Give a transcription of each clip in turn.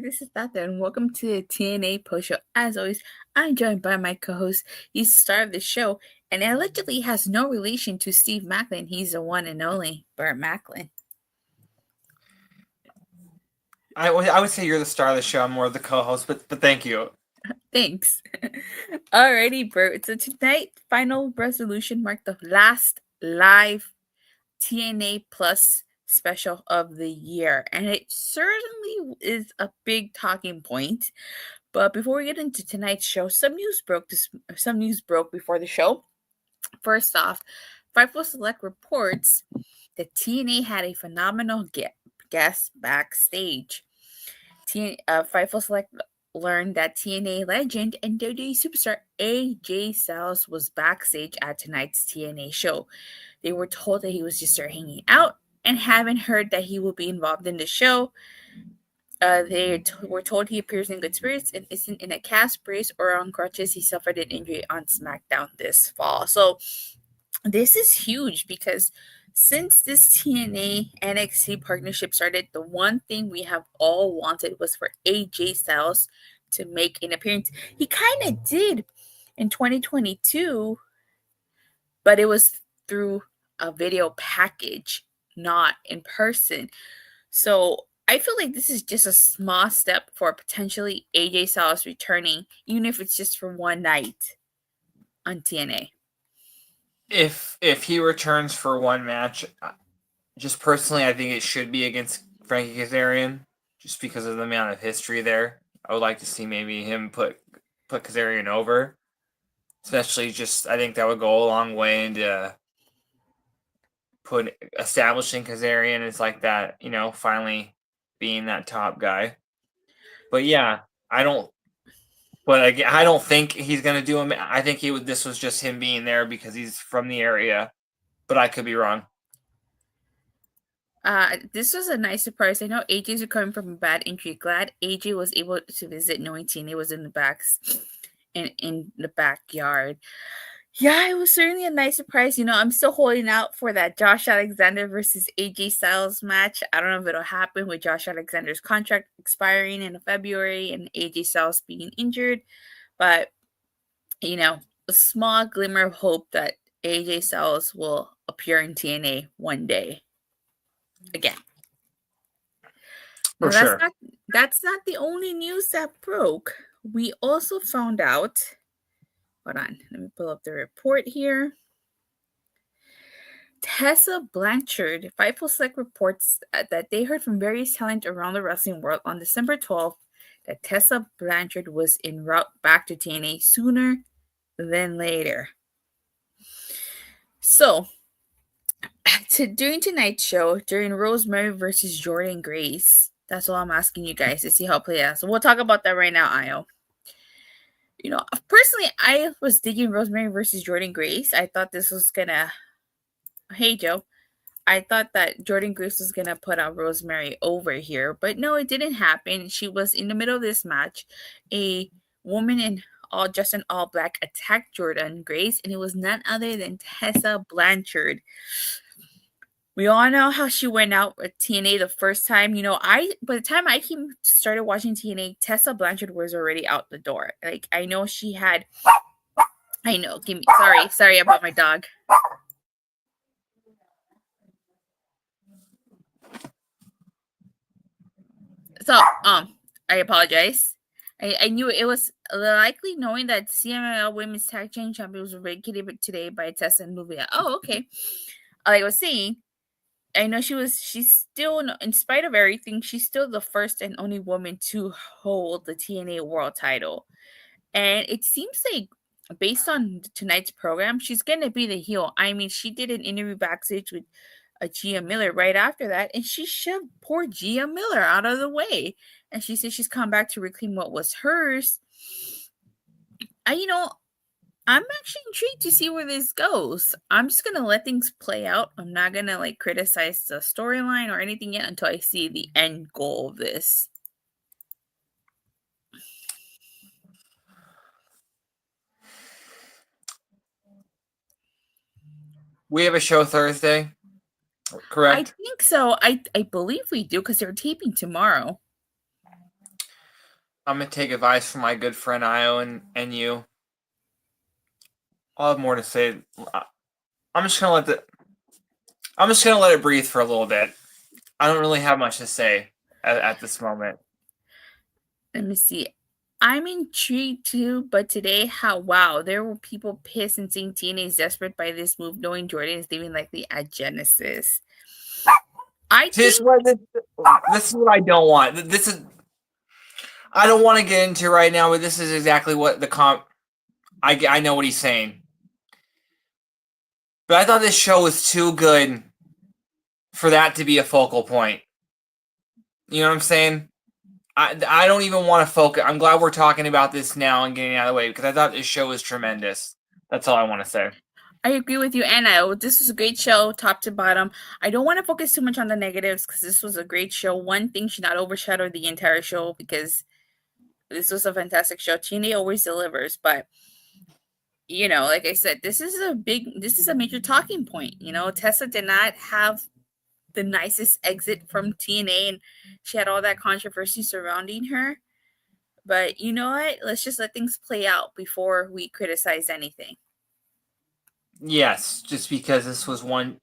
this is Tata, and welcome to the TNA post show. As always, I'm joined by my co-host. He's the star of the show, and allegedly has no relation to Steve Maclin. He's the one and only Burt Maclin. I would say you're the star of the show. I'm more of the co-host, but thank you. Thanks. Alrighty, Burt. So tonight, Final Resolution marked the last live TNA Plus special of the year, and it certainly is a big talking point. But before we get into tonight's show, some news broke before the show. First off, Fightful Select reports that TNA had a phenomenal guest backstage. Fightful Select learned that TNA legend and WWE superstar AJ Styles was backstage at tonight's TNA show. They were told that he was just there hanging out and haven't heard that he will be involved in the show. They were told he appears in good spirits and isn't in a cast brace or on crutches. He suffered an injury on SmackDown this fall. So this is huge because since this TNA NXT partnership started, the one thing we have all wanted was for AJ Styles to make an appearance. He kind of did in 2022, but it was through a video package, not in person. So I feel like this is just a small step for potentially AJ Styles returning, even if it's just for one night on TNA. If he returns for one match, just personally, I think it should be against Frankie Kazarian, just because of the amount of history there. I would like to see maybe him put Kazarian over, especially just I think that would go a long way into establishing Kazarian as like that, finally being that top guy. But yeah, I don't think he's gonna do him. I think this was just him being there because he's from the area, but I could be wrong. This was a nice surprise. I know AJ's recovering from a bad injury. Glad AJ was able to visit, knowing TNA was in the backyard. Yeah, it was certainly a nice surprise. I'm still holding out for that Josh Alexander versus AJ Styles match. I don't know if it'll happen with Josh Alexander's contract expiring in February and AJ Styles being injured. But, a small glimmer of hope that AJ Styles will appear in TNA one day. Again. For sure. That's not the only news that broke. We also found out. Hold on, let me pull up the report here. Tessa Blanchard, Fightful Select reports that they heard from various talent around the wrestling world on December 12th that Tessa Blanchard was en route back to TNA sooner than later. So, during tonight's show, during Rosemary versus Jordynne Grace, that's all I'm asking you guys to see how it plays out. So we'll talk about that right now, Io. Personally, I was digging Rosemary versus Jordynne Grace. I thought this was gonna... Hey, Joe. I thought that Jordynne Grace was gonna put out Rosemary over here, but no, it didn't happen. She was in the middle of this match. A woman dressed in all black attacked Jordynne Grace, and it was none other than Tessa Blanchard. We all know how she went out with TNA the first time. By the time I started watching TNA, Tessa Blanchard was already out the door. Like, I know she had... sorry about my dog. So, I apologize. I knew it was likely knowing that CMLL Women's Tag Team Champions were vacated today by Tessa and Nubia. Oh, okay. Like I was saying, I know she's still, in spite of everything, she's still the first and only woman to hold the TNA World title. And it seems like, based on tonight's program, she's going to be the heel. I mean, she did an interview backstage with Gia Miller right after that, and she shoved poor Gia Miller out of the way. And she said she's come back to reclaim what was hers. I'm actually intrigued to see where this goes. I'm just going to let things play out. I'm not going to criticize the storyline or anything yet until I see the end goal of this. We have a show Thursday, correct? I think so. I believe we do because they're taping tomorrow. I'm gonna take advice from my good friend Io and you. I'll have more to say. I'm just gonna let it breathe for a little bit. I don't really have much to say at this moment. Let me see. I'm intrigued too, but today, there were people pissed and saying TNA is desperate by this move, knowing Jordynne is leaving likely at Genesis. I This think, this is what I don't want. This is I don't want to get into right now, but this is exactly what the I know what he's saying. But I thought this show was too good for that to be a focal point. You know what I'm saying? I don't even want to focus. I'm glad we're talking about this now and getting out of the way because I thought this show was tremendous. That's all I want to say. I agree with you, Anna. This was a great show, top to bottom. I don't want to focus too much on the negatives because this was a great show. One thing should not overshadow the entire show because this was a fantastic show. TNA always delivers, but like I said, this is a major talking point. Tessa did not have the nicest exit from TNA, and she had all that controversy surrounding her. But you know what? Let's just let things play out before we criticize anything. Yes, just because this was one.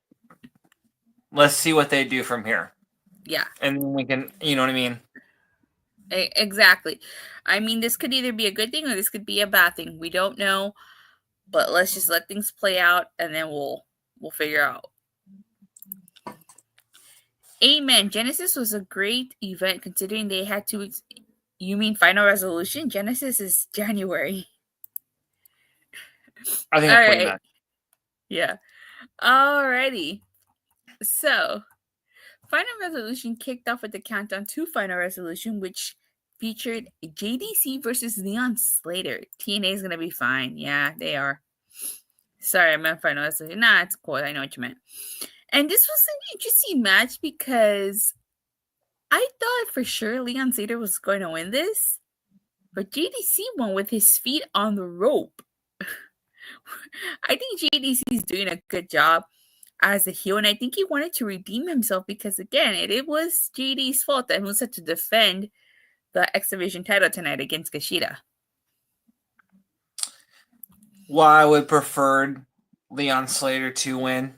Let's see what they do from here. Yeah. And then we can, you know what I mean? Exactly. I mean, this could either be a good thing or this could be a bad thing. We don't know, but let's just let things play out, and then we'll figure out. Amen. Genesis was a great event considering they had 2 weeks. You mean Final Resolution? Genesis is January. I think that's what you meant. Yeah. Alrighty. So, Final Resolution kicked off with the countdown to Final Resolution, which featured JDC versus Leon Slater. TNA is going to be fine. Yeah, they are. Sorry, I meant Final Resolution. Nah, it's cool. I know what you meant. And this was an interesting match because I thought for sure Leon Slater was going to win this, but JDC won with his feet on the rope. I think JDC is doing a good job as a heel, and I think he wanted to redeem himself because, again, it was JD's fault that he was set to defend the X Division title tonight against Kushida. Well, I would prefer Leon Slater to win.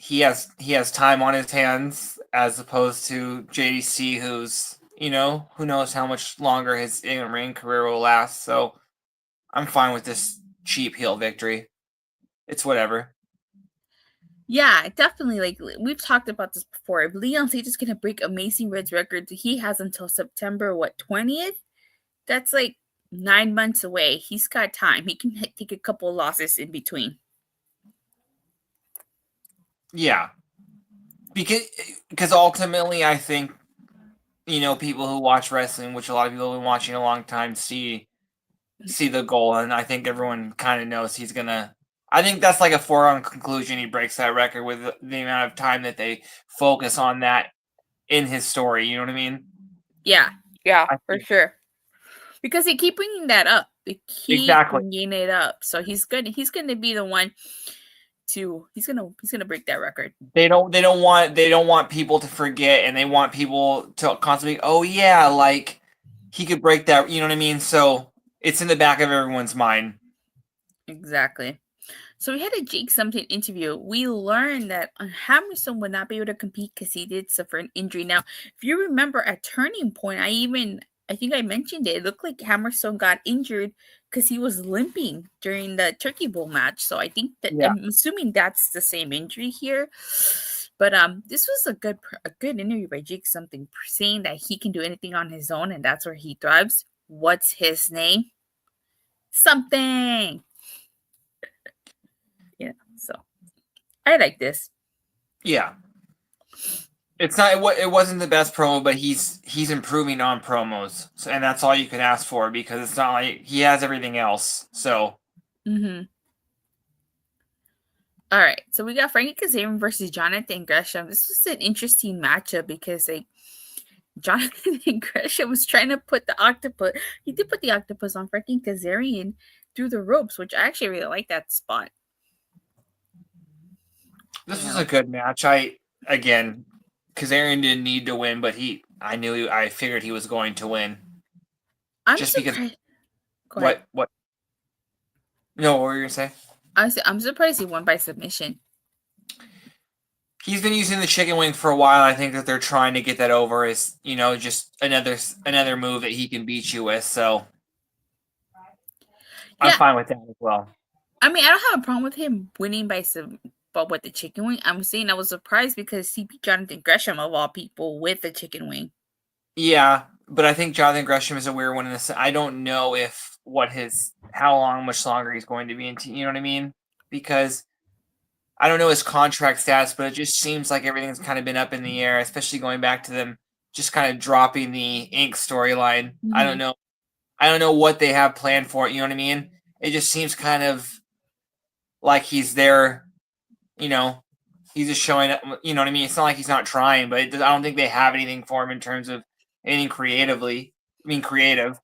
He has time on his hands as opposed to JDC, who's who knows how much longer his in-ring career will last. So I'm fine with this cheap heel victory. It's whatever. Yeah, definitely. Like we've talked about this before. If Leon Slater's gonna break Amazing Red's record, he has until September 20th. That's like 9 months away. He's got time. He can take a couple losses in between. Yeah, because ultimately, I think people who watch wrestling, which a lot of people have been watching a long time, see the goal, and I think everyone kind of knows he's gonna. I think that's like a foregone conclusion. He breaks that record with the amount of time that they focus on that in his story. You know what I mean? Yeah, for sure. Because they keep bringing that up. They keep bringing it up. So he's gonna be the one to he's gonna break that record. They don't want people to forget, and they want people to constantly, oh yeah, like he could break that. You know what I mean? So it's in the back of everyone's mind. Exactly. So we had a Jake Something interview. We learned that Hammerstone would not be able to compete because he did suffer an injury. Now, if you remember at Turning Point, I think I mentioned it. It looked like Hammerstone got injured because he was limping during the Turkey Bowl match. So I think that I'm assuming that's the same injury here. But this was a good interview by Jake Something, saying that he can do anything on his own and that's where he thrives. What's his name? Something. Yeah, so I like this. Yeah, it's not. It wasn't the best promo, but he's improving on promos, so, and that's all you can ask for because it's not like he has everything else. So. All right, so we got Frankie Kazarian versus Jonathan Gresham. This was an interesting matchup because Jonathan Gresham was trying to put the octopus. He did put the octopus on Frankie Kazarian through the ropes, which I actually really like that spot. This was a good match. Kazarian didn't need to win, but I figured he was going to win. I'm just because surprised. Go ahead. what? No, what were you gonna say? I'm surprised he won by submission. He's been using the chicken wing for a while. I think that they're trying to get that over as just another move that he can beat you with. So I'm Yeah, fine with that as well. I mean, I don't have a problem with him winning by but with the chicken wing. I'm saying I was surprised because he beat Jonathan Gresham of all people with the chicken wing. Yeah, but I think Jonathan Gresham is a weird one in this. I don't know how much longer he's going to be in. You know what I mean? Because I don't know his contract status, but it just seems like everything's kind of been up in the air, especially going back to them just kind of dropping the Ink storyline. I don't know. I don't know what they have planned for it. You know what I mean? It just seems kind of like he's there. He's just showing up. You know what I mean? It's not like he's not trying, but I don't think they have anything for him in terms of anything creatively. I mean, creative.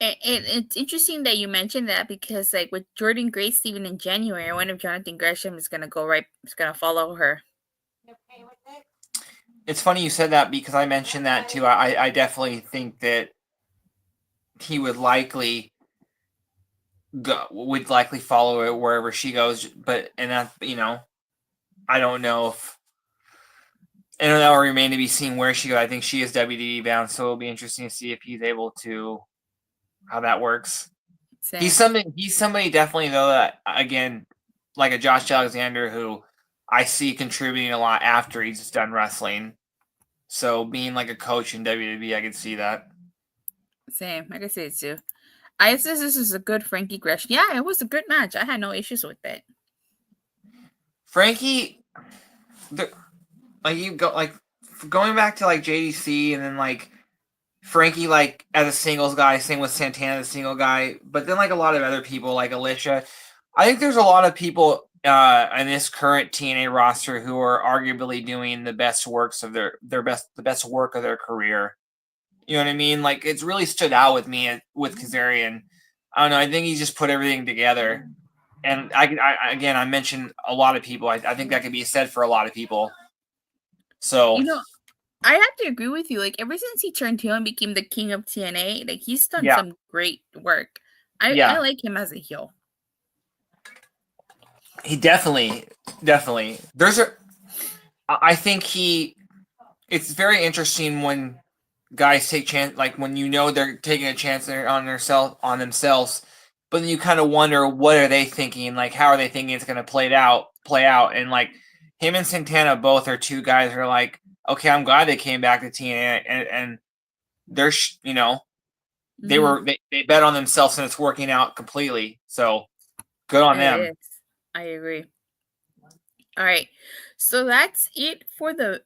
It's interesting that you mentioned that because, like, with Jordynne Grace even in January, one of Jonathan Gresham is gonna follow her. It's funny you said that because I mentioned that too. I definitely think that he would likely follow her wherever she goes. But I don't know if. And that will remain to be seen where she goes. I think she is WWE bound, so it'll be interesting to see if he's able to how that works. Same. He's somebody definitely though that again, like a Josh Alexander who I see contributing a lot after he's done wrestling. So being like a coach in WWE, I can see that. Same, I can see it too. I said this is a good Frankie Gresham. Yeah, it was a good match. I had no issues with it. Frankie, going back to like JDC and then like Frankie like as a singles guy, same with Santana, the single guy, but then like a lot of other people like Alicia. I think there's a lot of people in this current TNA roster who are arguably doing the best works of the best work of their career. You know what I mean? Like it's really stood out with me with Kazarian. I don't know. I think he just put everything together. And I mentioned a lot of people. I think that could be said for a lot of people. So I have to agree with you. Like ever since he turned heel and became the king of TNA, like he's done some great work. I like him as a heel. He definitely. I think it's very interesting when guys take chance, like when they're taking a chance on themselves, but then you kind of wonder what are they thinking, like how are they thinking it's going to play out, and like him and Santana both are two guys who are like, okay, I'm glad they came back to TNA and they're they bet on themselves and it's working out completely. So good on them. I agree. All right, so that's it for the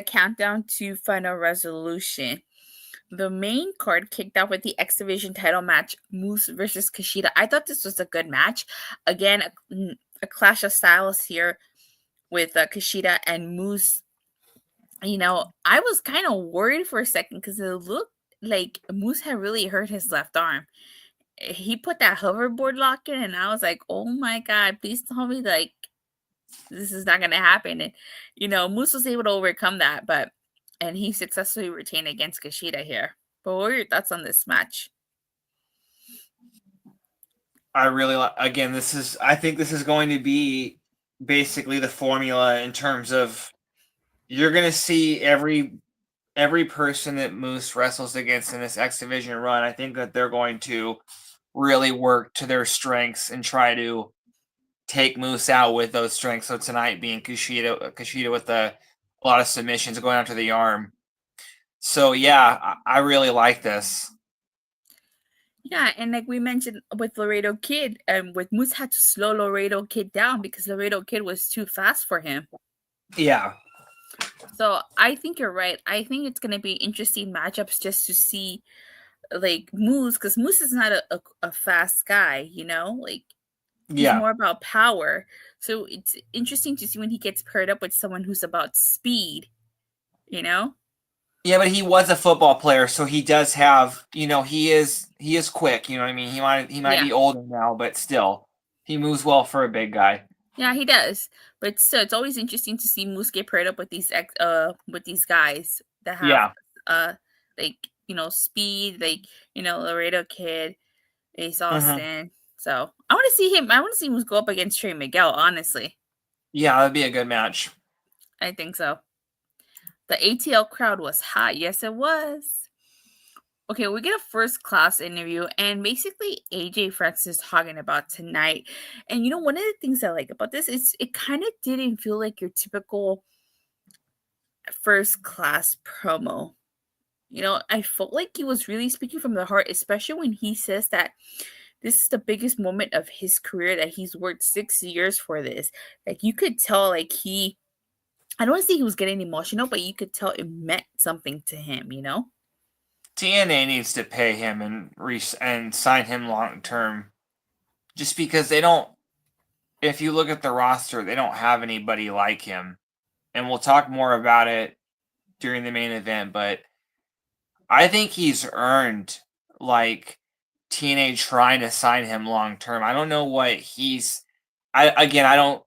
countdown to Final Resolution. The main card kicked off with the X Division title match, Moose versus Kushida. I thought this was a good match. Again, a clash of styles here with Kushida and Moose. I was kind of worried for a second because it looked like Moose had really hurt his left arm. He put that hoverboard lock in, and I was like, "Oh my god, please tell me like this is not going to happen." And Moose was able to overcome that, and he successfully retained against Kushida here. But what are your thoughts on this match? I really again, I think this is going to be basically the formula in terms of you're going to see every person that Moose wrestles against in this X Division run. I think that they're going to really work to their strengths and try to take Moose out with those strengths. So tonight being Kushida with a lot of submissions going after the arm. So yeah, I really like this. Yeah, and like we mentioned with Laredo Kid, with Moose had to slow Laredo Kid down because Laredo Kid was too fast for him. Yeah. So I think you're right. I think it's gonna be interesting matchups just to see like Moose, because Moose is not a fast guy, like he's more about power. So it's interesting to see when he gets paired up with someone who's about speed, Yeah, but he was a football player, so he does have, he is quick, you know what I mean? He might be older now, but still, he moves well for a big guy. Yeah, he does. But still, it's always interesting to see Moose get paired up with these guys that have speed, like, Laredo Kid, Ace Uh-huh. Austin. So I want to see him. I want to see him go up against Trey Miguel. Honestly, Yeah, that'd be a good match. I think so. The ATL crowd was hot. Yes, it was. Okay, we get a first class interview, and basically AJ Francis talking about tonight. And one of the things I like about this is it kind of didn't feel like your typical first class promo. I felt like he was really speaking from the heart, especially when he says that this is the biggest moment of his career, that he's worked 6 years for this. Like, you could tell, like, I don't want to say he was getting emotional, but you could tell it meant something to him. TNA needs to pay him and sign him long term, just because they don't. If you look at the roster, they don't have anybody like him, and we'll talk more about it during the main event. But I think he's earned like TNA trying to sign him long term. I don't know what he's. I don't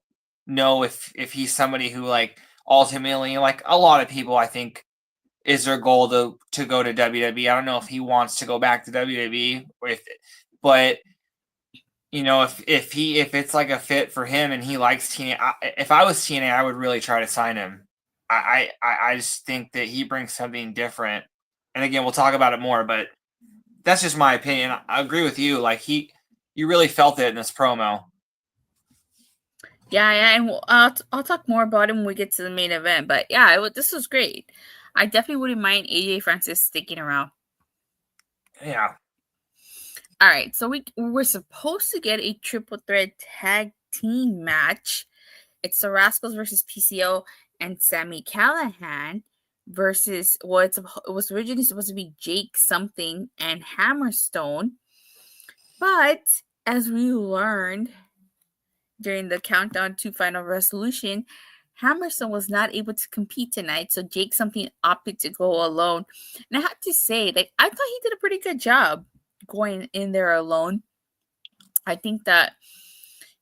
know if he's somebody who like ultimately, like a lot of people, I think, is their goal to go to WWE. I don't know if he wants to go back to WWE, but if it's like a fit for him and he likes TNA, if I was TNA, I would really try to sign him. I just think that he brings something different. And again, we'll talk about it more, but that's just my opinion. I agree with you. Like you really felt it in this promo. Yeah, and I'll talk more about it when we get to the main event. But yeah, this was great. I definitely wouldn't mind AJ Francis sticking around. Yeah. All right, so we're supposed to get a triple threat tag team match. It's the Rascalz versus PCO and Sami Callihan versus it was originally supposed to be Jake something and Hammerstone, but as we learned during the countdown to final resolution, Hammerstone was not able to compete tonight, so Jake something opted to go alone. And I have to say, like, I thought he did a pretty good job going in there alone. I think that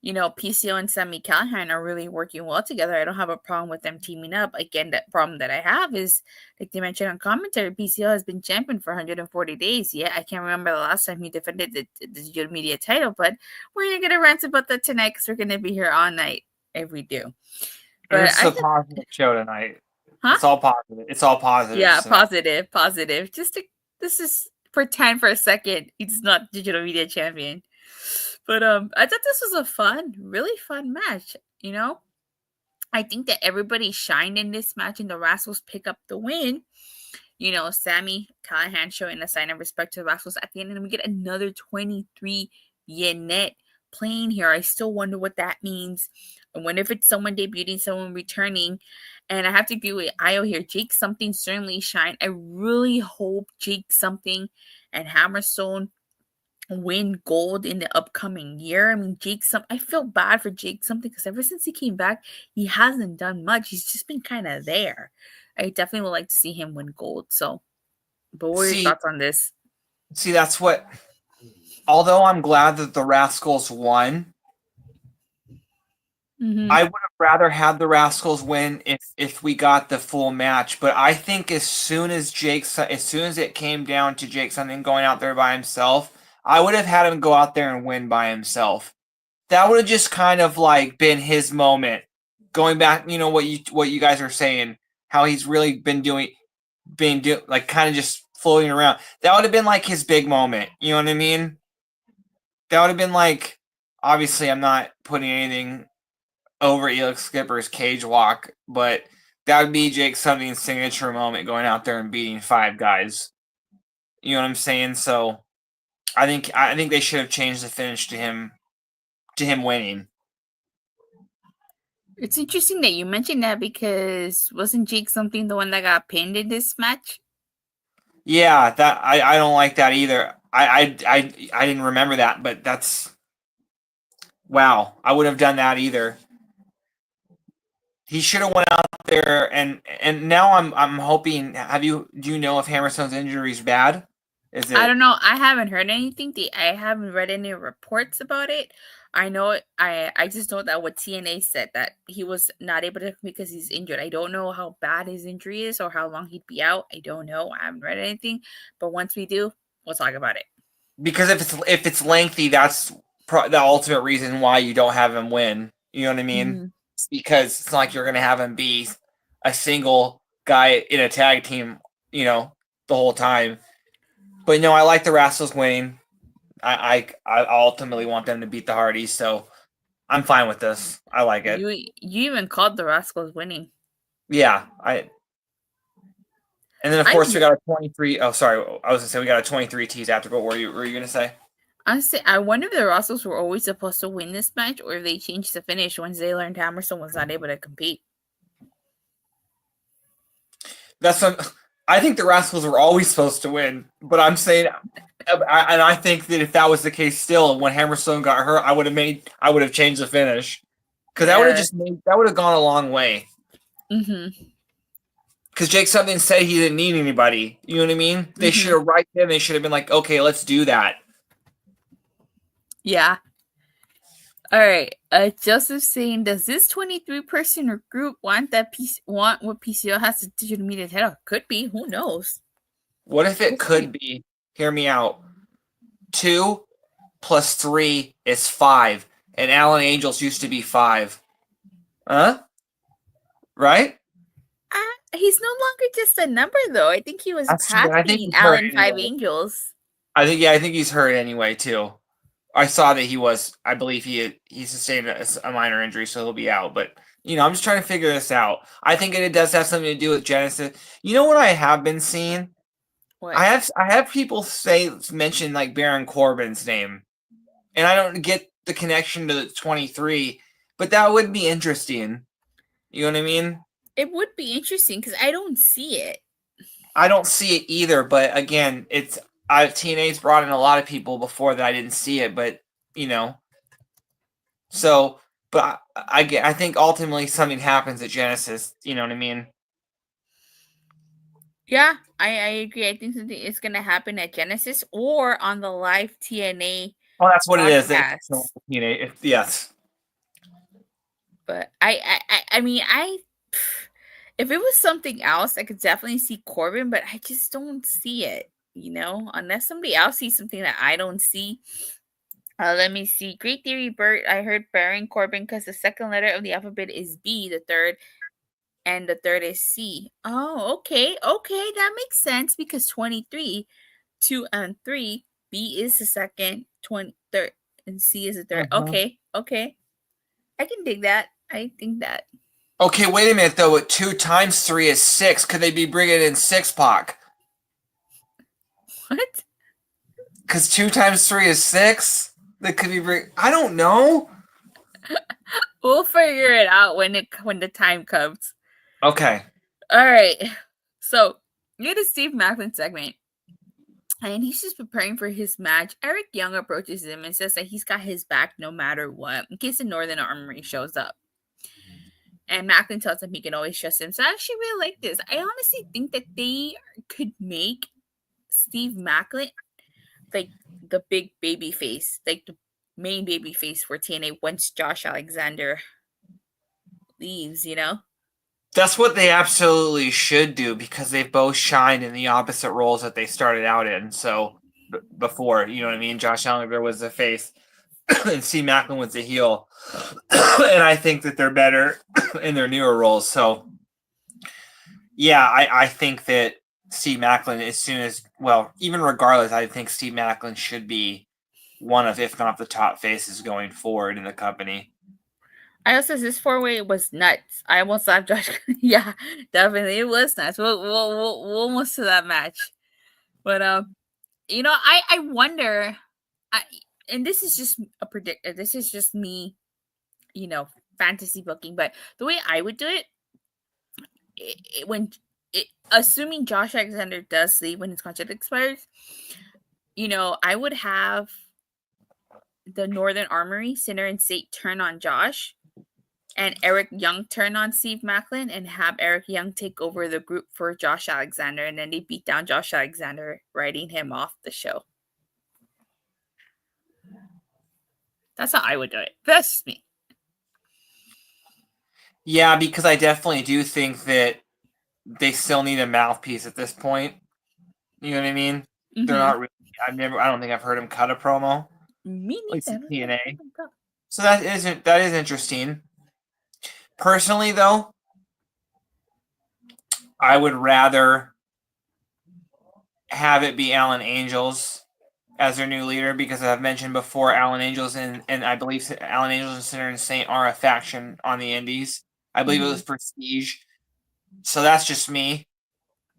PCO and Sami Callihan are really working well together. I don't have a problem with them teaming up. Again, that problem that I have is, like they mentioned on commentary, PCO has been champion for 140 days. Yeah, I can't remember the last time he defended the digital media title, but we're going to get a rant about that tonight because we're going to be here all night if we do. But It's a positive show tonight. Huh? It's all positive. It's all positive. Yeah, tonight. positive. This is pretend for a second he's not digital media champion. But I thought this was a really fun match. I think that everybody shined in this match, and the Rascalz pick up the win. Sami Callihan showing a sign of respect to the Rascalz at the end, and we get another 23 Yenet playing here. I still wonder what that means. I wonder if it's someone debuting, someone returning. And I have to agree with Io here. Jake something certainly shined. I really hope Jake something and Hammerstone win gold in the upcoming year. I mean, I feel bad for Jake something because ever since he came back, he hasn't done much. He's just been kind of there. I definitely would like to see him win gold. So, but what are your thoughts on this? See, that's what. Although I'm glad that the Rascalz won, I would have rather had the Rascalz win if we got the full match. But I think as soon as it came down to Jake something going out there by himself, I would have had him go out there and win by himself. That would have just kind of like been his moment. Going back, what you guys are saying, how he's really been like kind of just floating around. That would have been like his big moment. You know what I mean? That would have been like, obviously I'm not putting anything over Elix Skipper's cage walk, but that would be Jake something's signature moment, going out there and beating 5 guys. You know what I'm saying? So I think they should have changed the finish to him winning. It's interesting that you mentioned that because wasn't Jake something the one that got pinned in this match? Yeah, that I don't like that either. I didn't remember that, but that's wow. I wouldn't have done that either. He should have went out there and now I'm hoping. Do you know if Hammerstone's injury is bad? I don't know. I haven't heard anything. I haven't read any reports about it. I know. I just know that what TNA said that he was not able to because he's injured. I don't know how bad his injury is or how long he'd be out. I don't know. I haven't read anything. But once we do, we'll talk about it. Because if it's lengthy, that's the ultimate reason why you don't have him win. You know what I mean? Mhm. It's because it's not like you're going to have him be a single guy in a tag team, the whole time. But no, I like the Rascalz winning. I ultimately want them to beat the Hardys, so I'm fine with this. I like it. You even called the Rascalz winning. Yeah, and then of course we got a 23. Oh, sorry, I was gonna say we got a 23 tease after. But what were you gonna say? Honestly, I wonder if the Rascalz were always supposed to win this match, or if they changed the finish once they learned Hammerstone was not able to compete. I think the Rascalz were always supposed to win, but I'm saying, and I think that if that was the case, still when Hammerstone got hurt, I would have changed the finish because that would have gone a long way. Mm-hmm. Because Jake something said he didn't need anybody. You know what I mean? They should have right then. They should have been like, okay, let's do that. Yeah. All right. Joseph saying, does this 23-person group want what PCO has to do to meet his head? Could be. Who knows? What if it could be? Hear me out. 2 + 3 is 5, and Alan Angels used to be 5. Huh? Right? He's no longer just a number, though. I think he was past being Alan 5 Angels. I think he's hurt anyway too. I saw that he was. I believe he sustained a minor injury, so he'll be out. But I'm just trying to figure this out. I think it does have something to do with Genesis. You know what I have been seeing? What? I have people mention like Baron Corbin's name, and I don't get the connection to the 23. But that would be interesting. You know what I mean? It would be interesting because I don't see it. I don't see it either. But again, TNA's brought in a lot of people before that I didn't see it, but so, but I think ultimately something happens at Genesis. You know what I mean? Yeah, I agree. I think something is going to happen at Genesis or on the live TNA. Oh, that's what podcast. it is. TNA, yes. But I mean, if it was something else, I could definitely see Corbin, but I just don't see it. Unless somebody else sees something that I don't see. Let me see. Great theory, Bert. I heard Baron Corbin because the second letter of the alphabet is B, the third, and the third is C. Oh, okay. Okay, that makes sense because 23, 2 and 3, B is the second, 23rd, and C is the 3rd. Okay. I can dig that. I think that. Okay, wait a minute though. 2 times 3 is 6. Could they be bringing in 6-pack? What? Because 2 times 3 is 6. That could be I don't know. We'll figure it out when the time comes. Okay. All right. So you get a Steve Maclin segment, and he's just preparing for his match. Eric Young approaches him and says that he's got his back no matter what, in case the Northern Armory shows up. And Maclin tells him he can always trust him. So I actually really like this. I honestly think that they could make Steve Maclin like the big baby face, like the main baby face for TNA once Josh Alexander leaves, That's what they absolutely should do because they've both shined in the opposite roles that they started out in. So before, you know what I mean? Josh Alexander was the face and Steve Maclin was the heel. And I think that they're better in their newer roles. So yeah, I think that Steve Maclin, even regardless, I think Steve Maclin should be one of, if not the top faces going forward in the company. I also said this 4-way was nuts. I almost thought Josh. Yeah, definitely it was nuts. We'll almost to that match, but I wonder. And this is just a predict. This is just me, fantasy booking. But the way I would do it, assuming Josh Alexander does leave when his contract expires, I would have the Northern Armory, Sinner and Sate turn on Josh, and Eric Young turn on Steve Maclin, and have Eric Young take over the group for Josh Alexander, and then they beat down Josh Alexander, writing him off the show. That's how I would do it. That's just me. Yeah, because I definitely do think that they still need a mouthpiece at this point. You know what I mean? They're not really. I don't think I've heard him cut a promo. Me Like neither. TNA. So that is interesting. Personally, though, I would rather have it be Alan Angels as their new leader because I've mentioned before, Alan Angels and I believe Alan Angels and Sinner and Saint are a faction on the Indies. I believe it was Prestige. So that's just me.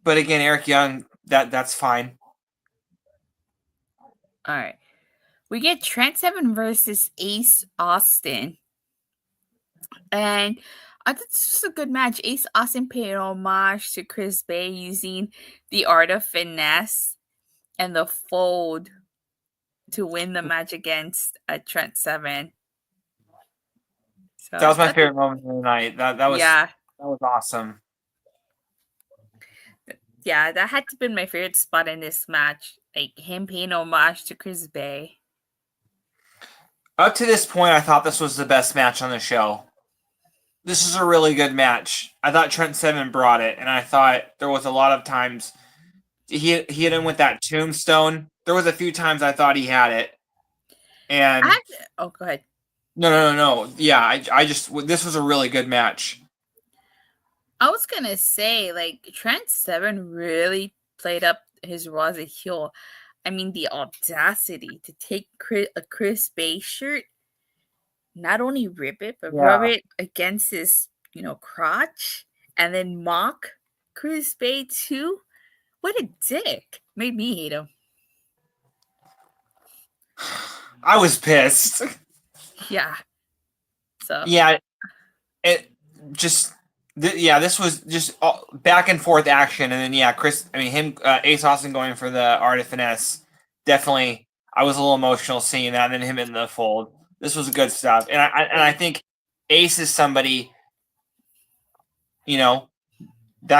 But again, Eric Young, that's fine. All right. We get Trent Seven versus Ace Austin. And I thought this was a good match. Ace Austin paid homage to Chris Bay using the art of finesse and the fold to win the match against Trent Seven. So that was my favorite moment of the night. That was awesome. Yeah, that had to be my favorite spot in this match. Like him paying homage to Chris Bay. Up to this point, I thought this was the best match on the show. This is a really good match. I thought Trent Seven brought it, and I thought there was a lot of times he hit him with that tombstone. There was a few times I thought he had it, and go ahead. No. Yeah, I just this was a really good match. I was gonna say, like, Trent Seven really played up his role as a heel. I mean, the audacity to take a Chris Bay shirt, not only rip it, but rub it against his, crotch, and then mock Chris Bay too. What a dick. Made me hate him. I was pissed. Yeah. So. Yeah, it just this was just back and forth action, and then Ace Austin going for the art of finesse. Definitely, I was a little emotional seeing that, and then him in the fold. This was good stuff, and I think Ace is somebody, that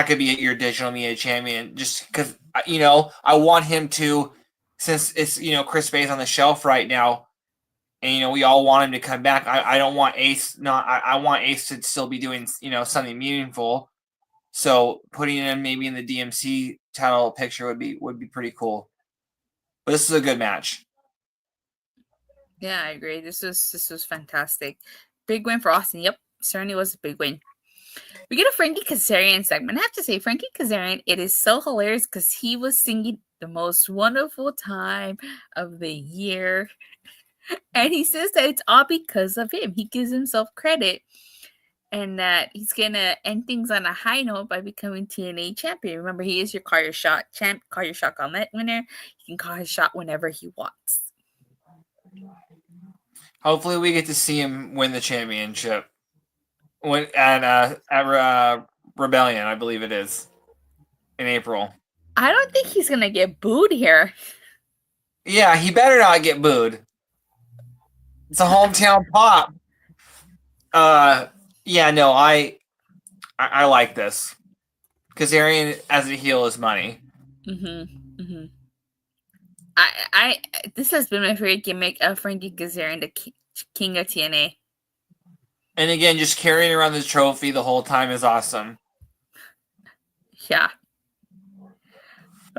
could be your digital media champion, just because I want him to, since it's Chris Bay's on the shelf right now. And we all want him to come back. I don't want Ace. I want Ace to still be doing something meaningful. So putting him maybe in the DMC title picture would be pretty cool. But this is a good match. Yeah, I agree. This was fantastic. Big win for Austin. Yep, certainly was a big win. We get a Frankie Kazarian segment. I have to say, Frankie Kazarian, it is so hilarious because he was singing the most wonderful time of the year. And he says that it's all because of him. He gives himself credit. And that he's going to end things on a high note by becoming TNA champion. Remember, he is your Call Your Shot champ, Call Your Shot Gauntlet winner. He can call his shot whenever he wants. Hopefully we get to see him win the championship. At Rebellion, I believe it is, in April. I don't think he's going to get booed here. Yeah, he better not get booed. It's a hometown pop. Yeah, no, I like this. Kazarian as a heel is money. This has been my favorite gimmick of Frankie Kazarian, the king of TNA. And again, just carrying around the trophy the whole time is awesome. Yeah.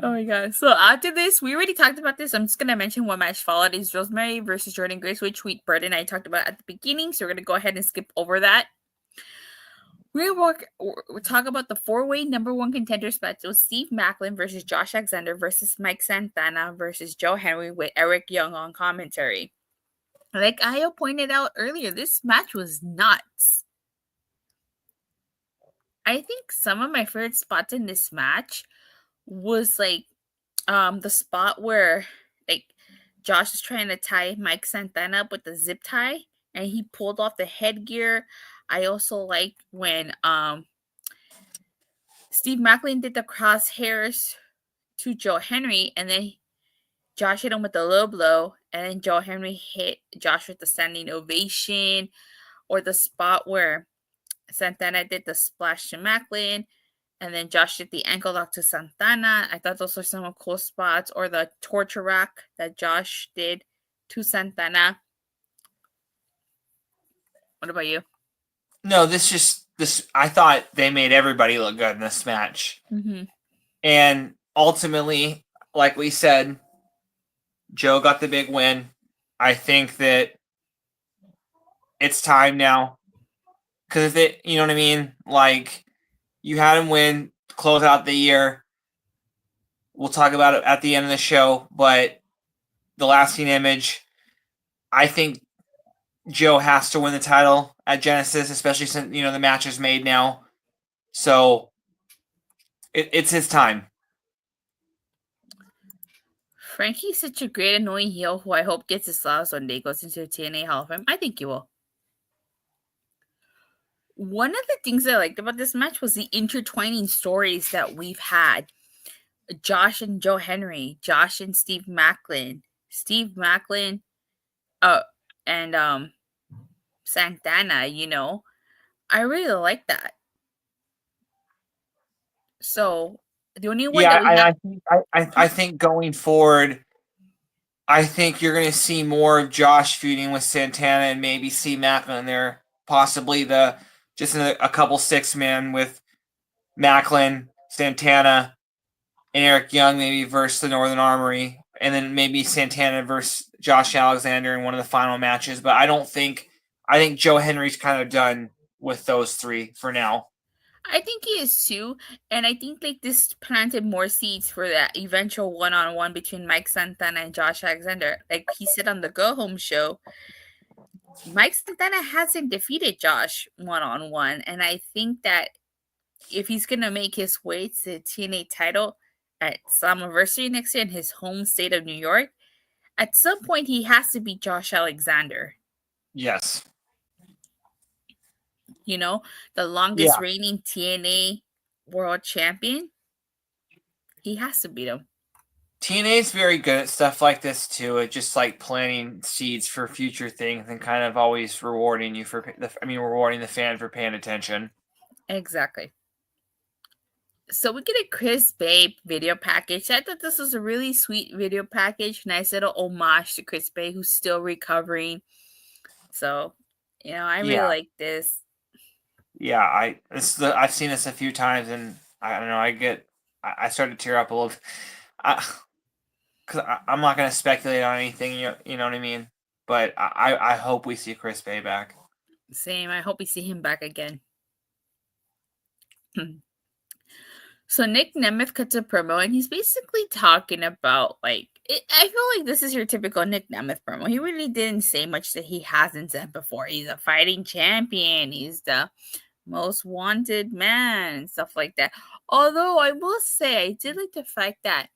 Oh my god. So after this, we already talked about this. I'm just going to mention what match followed is Rosemary versus Jordynne Grace, which Bert and I talked about at the beginning. So we're going to go ahead and skip over that. We'll talk about the 4-way number 1 contenders match. So Steve Maclin versus Josh Alexander versus Mike Santana versus Joe Hendry with Eric Young on commentary. Like I pointed out earlier, this match was nuts. I think some of my favorite spots in this match was like the spot where like Josh is trying to tie Mike Santana up with the zip tie and he pulled off the headgear. I also liked when Steve Maclin did the crosshairs to Joe Hendry and then Josh hit him with the low blow and then Joe Hendry hit Josh with the standing ovation, or the spot where Santana did the splash to Maclin and then Josh did the ankle lock to Santana. I thought those were some cool spots. Or the torture rack that Josh did to Santana. What about you? No, this. I thought they made everybody look good in this match, and ultimately, like we said, Joe got the big win. I think that it's time now because if it, you know what I mean, like you had him win, close out the year. We'll talk about it at the end of the show, but the lasting image, I think Joe has to win the title at Genesis, especially since the match is made now. So it's his time. Frankie's such a great annoying heel who I hope gets his flowers one day, goes into the TNA Hall of Fame. I think he will. One of the things I liked about this match was the intertwining stories that we've had. Josh and Joe Hendry, Josh and Steve Maclin, and Santana, I really like that. So the only one that we have, I think going forward, I think you're going to see more of Josh feuding with Santana and maybe see Maclin there, possibly just a couple 6-man with Maclin, Santana, and Eric Young maybe versus the Northern Armory, and then maybe Santana versus Josh Alexander in one of the final matches. But I think Joe Hendry's kind of done with those three for now. I think he is too, and I think like this planted more seeds for that eventual one-on-one between Mike Santana and Josh Alexander. Like he said on the Go Home show, Mike Santana hasn't defeated Josh one-on-one, and I think that if he's gonna make his way to the TNA title at Slammiversary next year in his home state of New York, at some point he has to beat Josh Alexander. Yes. The longest reigning TNA world champion. He has to beat him. TNA is very good at stuff like this too. It's just like planting seeds for future things and kind of always rewarding you rewarding the fan for paying attention. Exactly. So we get a Chris Bay video package. I thought this was a really sweet video package. Nice little homage to Chris Bay, who's still recovering. So, I really like this. Yeah, I've seen this a few times, and I don't know. I started to tear up a little. Because I'm not going to speculate on anything. You know what I mean? But I hope we see Chris Bay back. Same. I hope we see him back again. So Nic Nemeth cuts a promo, and he's basically talking about, I feel like this is your typical Nic Nemeth promo. He really didn't say much that he hasn't said before. He's a fighting champion. He's the most wanted man and stuff like that. Although I will say I did like the fact that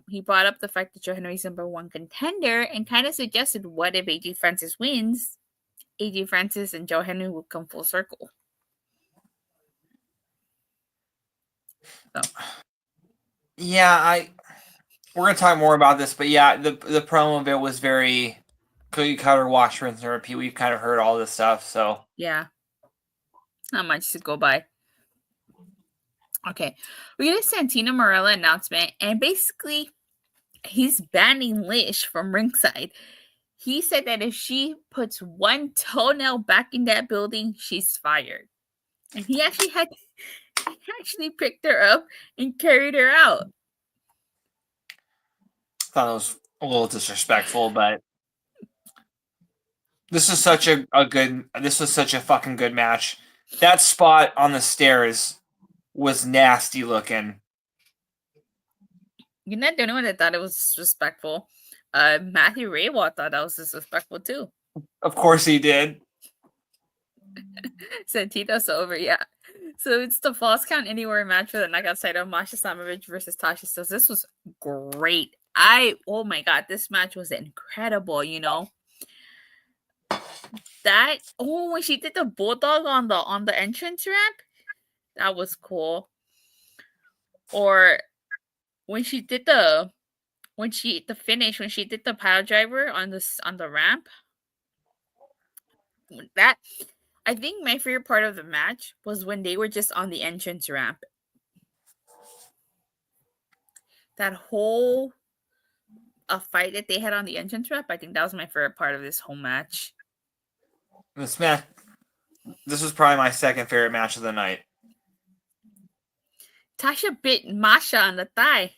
he brought up the fact that Joe Hendry's #1 contender and kind of suggested what if AJ Francis wins? AJ Francis and Joe Hendry would come full circle. So. Yeah, we're gonna talk more about this, but yeah, the promo of it was very cookie cutter, wash, rinse, and repeat. We've kind of heard all this stuff, so yeah, not much to go by. Okay, we get a Santino Marella announcement, and basically, he's banning Lish from ringside. He said that if she puts one toenail back in that building, she's fired. And he actually picked her up and carried her out. I thought it was a little disrespectful, but this was such a fucking good match. That spot on the stairs was nasty looking. You're not the only one that thought it was disrespectful. Matthew Raywall thought that was disrespectful too. Of course he did. Santino's over, yeah. So it's the Falls Count Anywhere match for the knockout title, Masha Slamovich versus Tasha Steelz. This was great. Oh my god, this match was incredible, when she did the bulldog on the entrance ramp, that was cool. Or when she did the finish, when she did the pile driver on the ramp, that I think my favorite part of the match was when they were just on the entrance ramp. That whole fight that they had on the entrance ramp, I think that was my favorite part of this whole match. This was probably my second favorite match of the night. Tasha bit Masha on the thigh.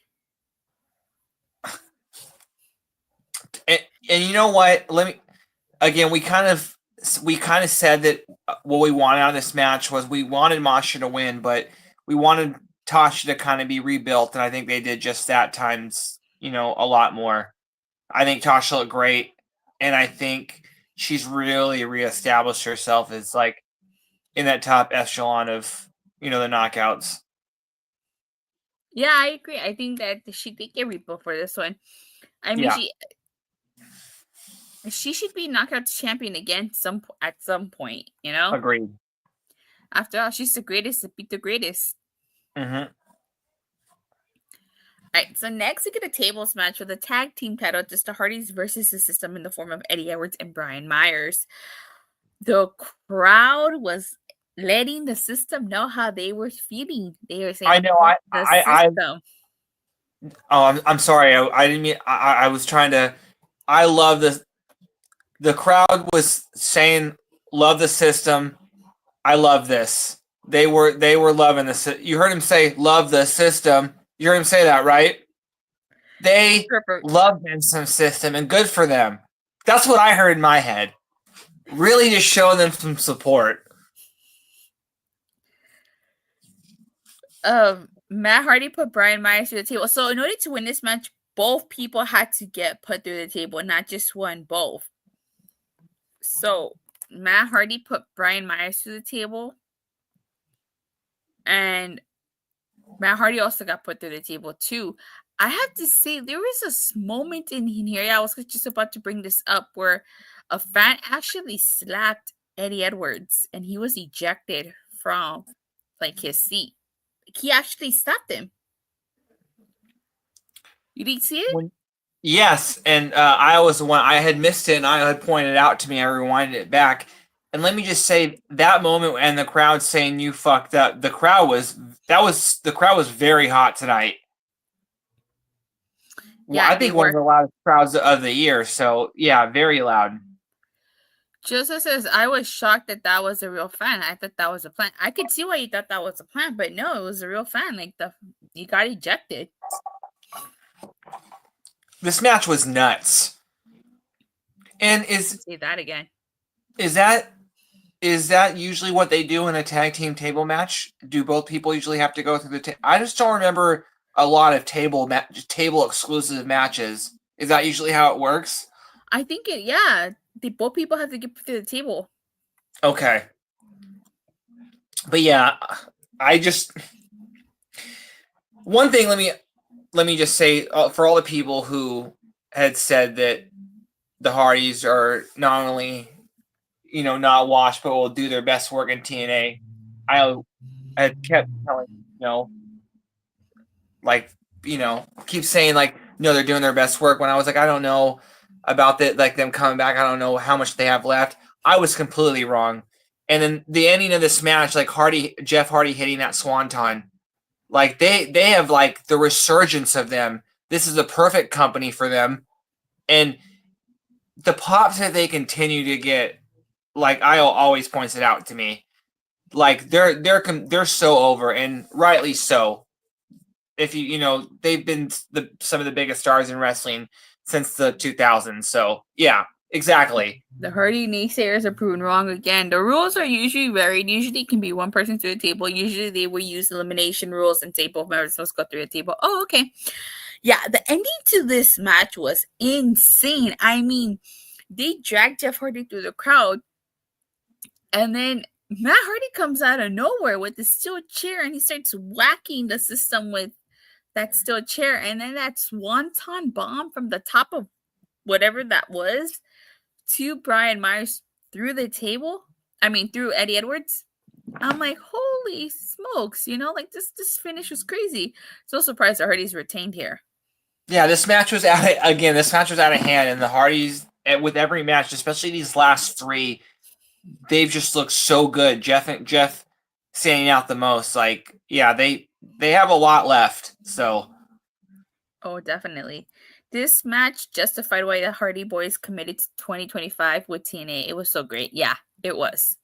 And you know what? We kind of said that what we wanted out of this match was we wanted Masha to win, but we wanted Tasha to kind of be rebuilt, and I think they did just that times, a lot more. I think Tasha looked great, and I think she's really reestablished herself as like in that top echelon of, the knockouts. Yeah, I agree. I think that she did get rebuilt for this one. I mean, she should be Knockouts champion again at some point, Agreed. After all, she's the greatest to beat the greatest. Mm-hmm. Alright, so next we get a tables match for the tag team title, just the Hardys versus the System in the form of Eddie Edwards and Brian Myers. The crowd was letting the System know how they were feeling. They were saying, "I know, System." I'm sorry. I didn't mean. I was trying to. I love this. The crowd was saying, "Love the System." I love this. They were loving this. You heard him say, "Love the System." You heard him say that, right? They love them some System, and good for them. That's what I heard in my head. Really just showing them some support. Matt Hardy put Brian Myers through the table. So in order to win this match, both people had to get put through the table, not just one, both. So Matt Hardy put Brian Myers through the table, and Matt Hardy also got put through the table too. I have to say, there was a moment in here, I was just about to bring this up, where a fan actually slapped Eddie Edwards, and he was ejected from like his seat. He actually slapped him. You didn't see it? Yes, and I was the one. I had missed it, and I had pointed it out to me. I rewinded it back, and let me just say that moment and the crowd saying "you fucked up." The crowd was very hot tonight. Yeah, I think one of the loudest crowds of the year. So yeah, very loud. Joseph says, I was shocked that was a real fan. I thought that was a plan. I could see why you thought that was a plan, but no, it was a real fan. Like he got ejected. This match was nuts. And say that again. Is that usually what they do in a tag team table match? Do both people usually have to go through the table? I just don't remember a lot of table exclusive matches. Is that usually how it works? I think both people have to get through the table. Okay. But yeah, one thing, let me just say, for all the people who had said that the Hardys are not only, not washed, but will do their best work in TNA, I kept telling, keep saying no, they're doing their best work, when I was like, I don't know about them coming back. I don't know how much they have left. I was completely wrong. And then the ending of this match, Jeff Hardy hitting that swanton, they have the resurgence of them. This is a perfect company for them, and the pops that they continue to get, I always points it out to me, they're so over, and rightly so. If they've been some of the biggest stars in wrestling since the 2000s. So yeah, exactly. The Hardy naysayers are proven wrong again. The rules are usually varied. Usually it can be one person through the table. Usually they will use elimination rules and say both members must go through the table. Oh, okay. Yeah, the ending to this match was insane. I mean, they dragged Jeff Hardy through the crowd, and then Matt Hardy comes out of nowhere with the steel chair, and he starts whacking the System with that steel chair, and then that swanton bomb from the top of whatever that was to Brian Myers through the table. I mean, through Eddie Edwards. I'm like, holy smokes, this finish was crazy. So surprised the Hardys retained here. Yeah, this match was out of hand, and the Hardys, with every match, especially these last three, they've just looked so good. Jeff standing out the most. They have a lot left. So, oh, definitely. This match justified why the Hardy Boys committed to 2025 with TNA. It was so great. Yeah, it was.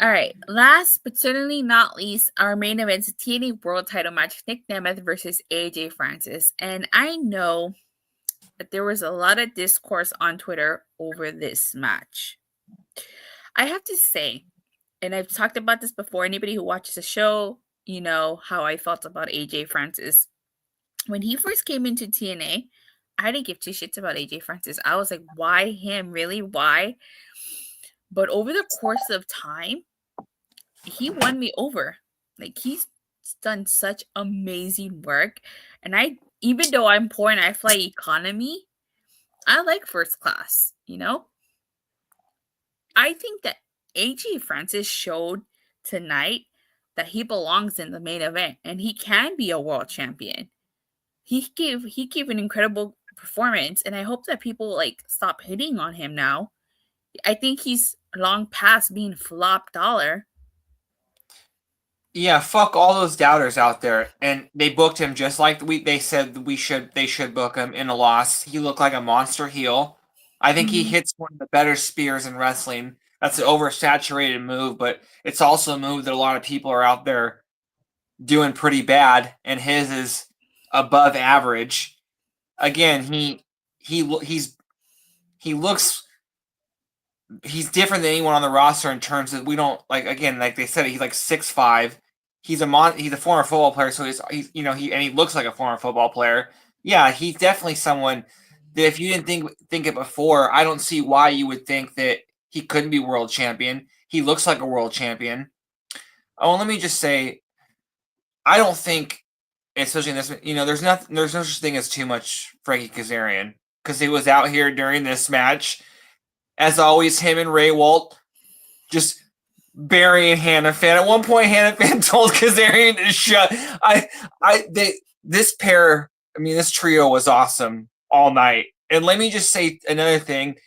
All right. Last but certainly not least, our main event is a TNA World Title match: Nic Nemeth versus AJ Francis. And I know that there was a lot of discourse on Twitter over this match. I have to say, and I've talked about this before. Anybody who watches the show, you know how I felt about AJ Francis. When he first came into TNA, I didn't give two shits about AJ Francis. I was like, why him? Really? Why? But over the course of time, he won me over. Like, he's done such amazing work. And even though I'm poor and I fly economy, I like first class, you know? I think that AJ Francis showed tonight that he belongs in the main event and he can be a world champion. He gave an incredible performance, and I hope that people like stop hitting on him now. I think he's long past being flop dollar. Yeah, fuck all those doubters out there. And they booked him just like they said they should book him in a loss. He looked like a monster heel. I think he hits one of the better spears in wrestling. That's an oversaturated move, but it's also a move that a lot of people are out there doing pretty bad, and his is above average. Again, he looks he's different than anyone on the roster in terms of we don't like they said he's like 6'5". He's a former football player, so he's he looks like a former football player. Yeah, he's definitely someone that if you didn't think it before, I don't see why you would think that he couldn't be world champion. He looks like a world champion. Oh, let me just say, I don't think, especially in this, there's no such thing as too much Frankie Kazarian because he was out here during this match. As always, him and Ray Walt just burying Hannafan. At one point, Hannafan told Kazarian to shut. This trio was awesome all night. And let me just say another thing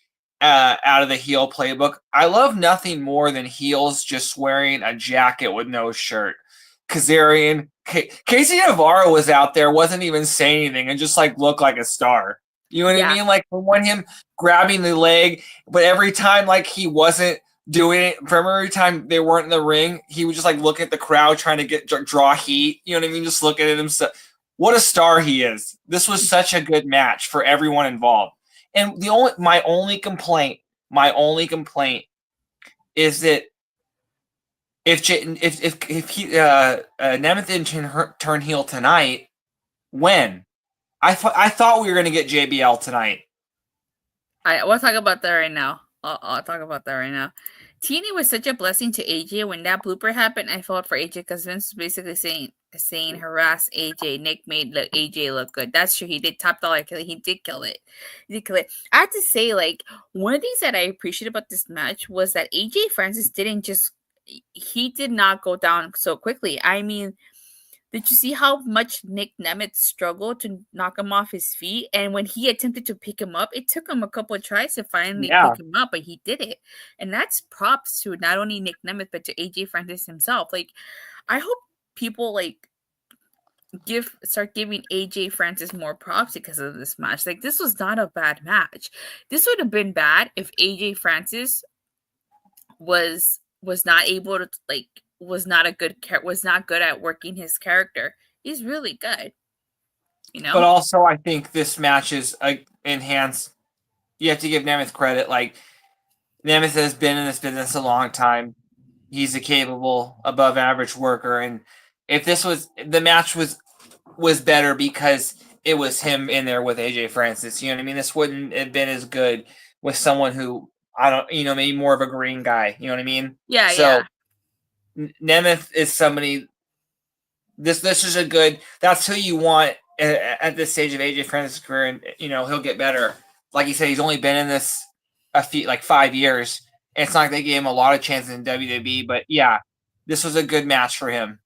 out of the heel playbook. I love nothing more than heels just wearing a jacket with no shirt. Kazarian, Casey Navarro was out there, wasn't even saying anything, and just like looked like a star. You know what I mean? Like when him grabbing the leg, but every time like he wasn't doing it, from every time they weren't in the ring, he would just like look at the crowd trying to draw heat. You know what I mean? Just looking at himself. What a star he is. This was such a good match for everyone involved. And my only complaint is that if Nemeth didn't turn heel tonight, when? I thought we were going to get JBL tonight. We'll talk about that right now. I'll talk about that right now. TNA was such a blessing to AJ. When that blooper happened, I felt for AJ because Vince was basically saying harass AJ. Nick made AJ look good. That's true. He did top dollar kill it. He did kill it. I have to say, like, one of the things that I appreciate about this match was that AJ Francis he did not go down so quickly. I mean, did you see how much Nic Nemeth struggled to knock him off his feet? And when he attempted to pick him up, it took him a couple of tries to finally pick him up, but he did it. And that's props to not only Nic Nemeth, but to AJ Francis himself. Like, I hope people like start giving AJ Francis more props because of this match. Like, this was not a bad match. This would have been bad if AJ Francis was not able to was not good at working his character. He's really good, But also, I think this match is enhanced. You have to give Nemeth credit. Like, Nemeth has been in this business a long time. He's a capable, above average worker, and if the match was better because it was him in there with AJ Francis. You know what I mean? This wouldn't have been as good with someone who maybe more of a green guy. You know what I mean? Yeah. So Nemeth is somebody. This is a good. That's who you want at this stage of AJ Francis' career, and he'll get better. Like you said, he's only been in this 5 years. It's not like they gave him a lot of chances in WWE, but yeah, this was a good match for him.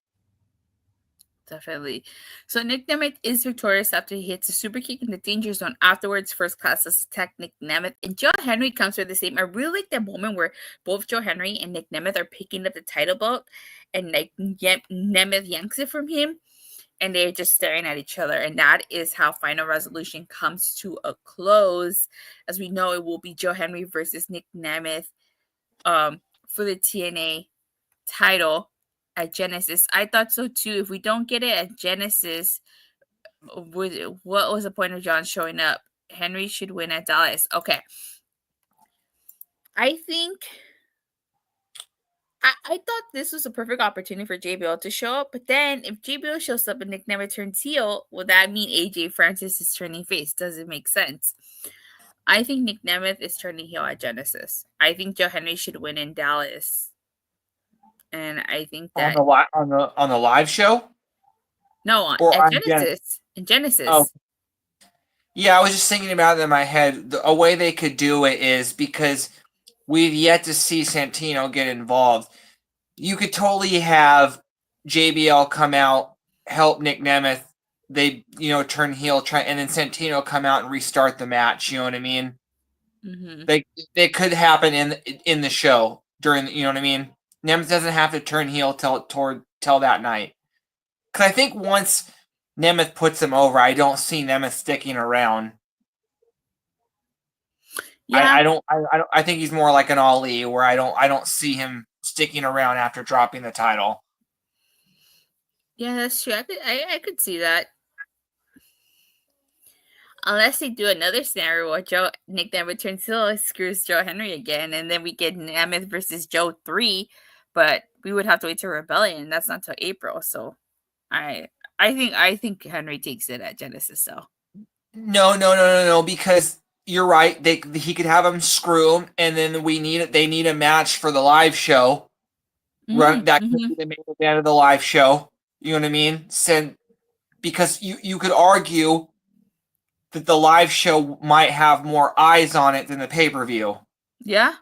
Definitely. So Nic Nemeth is victorious after he hits a super kick in the danger zone. Afterwards, first class attack Nic Nemeth, and Joe Hendry comes for the same. I really like that moment where both Joe Hendry and Nic Nemeth are picking up the title belt, and Nemeth yanks it from him. and they're just staring at each other. And that is how Final Resolution comes to a close. As we know, it will be Joe Hendry versus Nic Nemeth for the TNA title at Genesis. I thought so too. If we don't get it at Genesis, what was the point of John showing up? Hendry should win at Dallas. Okay. I think I thought this was a perfect opportunity for JBL to show up, but then if JBL shows up and Nic Nemeth turns heel, will that mean AJ Francis is turning face? Does it make sense? I think Nic Nemeth is turning heel at Genesis. I think Joe Hendry should win in Dallas, and I think that on the live show. No, or at on Genesis. In Genesis. Oh. Yeah, I was just thinking about it in my head. A way they could do it is because we've yet to see Santino get involved. You could totally have JBL come out, help Nic Nemeth. They, turn heel, and then Santino come out and restart the match. You know what I mean? Mm-hmm. They could happen in the show during. You know what I mean? Nemeth doesn't have to turn heel till that night. Because I think once Nemeth puts him over, I don't see Nemeth sticking around. Yeah. I don't. I think he's more like an Ali, where I don't see him sticking around after dropping the title. Yeah, that's true. I could see that. Unless they do another scenario where Nic Nemeth turns heel, screws Joe Hendry again, and then we get Nemeth versus Joe 3, but we would have to wait till Rebellion. That's not till April, so I think Hendry takes it at Genesis. So No, because you're right. He could have him screw him, and then they need a match for the live show. That could be the main event of the live show. You know what I mean? Because you could argue that the live show might have more eyes on it than the pay-per-view. Yeah.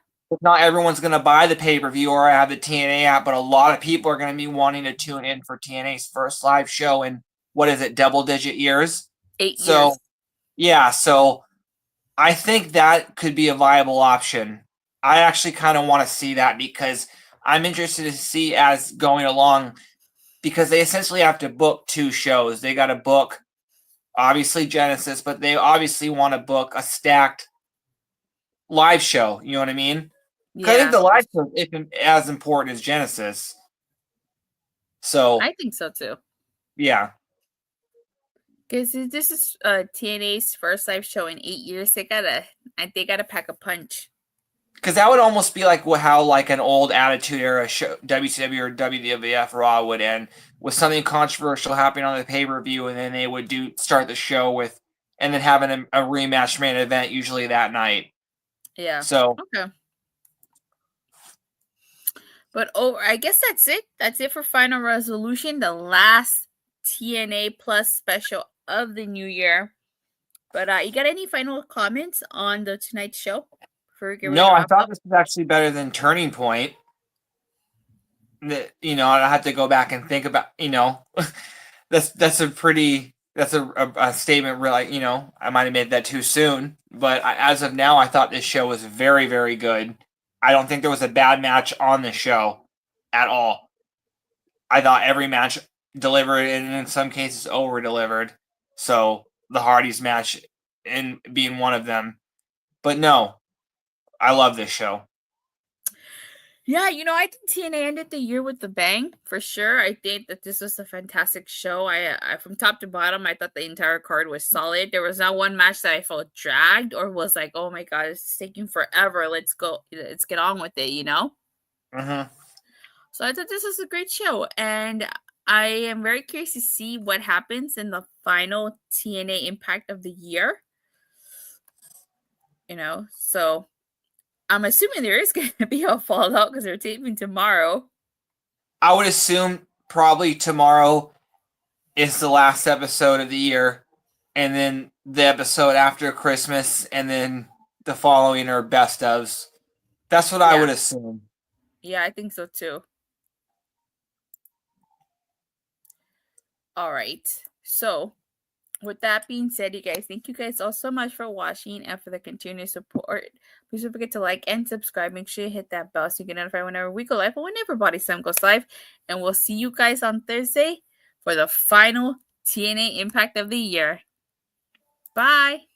Not everyone's going to buy the pay-per-view or have the TNA app, but a lot of people are going to be wanting to tune in for TNA's first live show in, what is it, double-digit years? 8 years. Yeah, so I think that could be a viable option. I actually kind of want to see that because I'm interested to see as going along, because they essentially have to book 2 shows. They got to book, obviously, Genesis, but they obviously want to book a stacked live show. You know what I mean? Because I think the live show isn't as important as Genesis. So I think so too. Yeah. Because this is TNA's first live show in 8 years. They gotta pack a punch. Because that would almost be like how like an old Attitude Era show, WCW or WWF Raw would end, with something controversial happening on the pay-per-view, and then they would start the show with, and then having a rematch main event usually that night. Yeah. So okay. But I guess that's it. That's it for Final Resolution, the last TNA Plus special of the new year. But you got any final comments on the tonight's show? No, I thought this was actually better than Turning Point. I have to go back and think about, that's a statement. Really, I might have made that too soon, but as of now, I thought this show was very, very good. I don't think there was a bad match on the show at all. I thought every match delivered, and in some cases over delivered. So the Hardys match and being one of them, but no, I love this show. Yeah, I think TNA ended the year with a bang, for sure. I think that this was a fantastic show. I from top to bottom, I thought the entire card was solid. There was not one match that I felt dragged or was like, oh my god, it's taking forever. Let's get on with it, Mm-hmm. So I thought this was a great show, and I am very curious to see what happens in the final TNA Impact of the year. So I'm assuming there is going to be a fallout because they're taping tomorrow. I would assume probably tomorrow is the last episode of the year, and then the episode after Christmas, and then the following are best ofs. That's what I would assume. Yeah, I think so too. All right. So, with that being said, you guys, thank you guys all so much for watching and for the continued support. Please don't forget to like and subscribe. Make sure you hit that bell so you get notified whenever we go live or whenever Body Slam goes live. And we'll see you guys on Thursday for the final TNA Impact of the Year. Bye!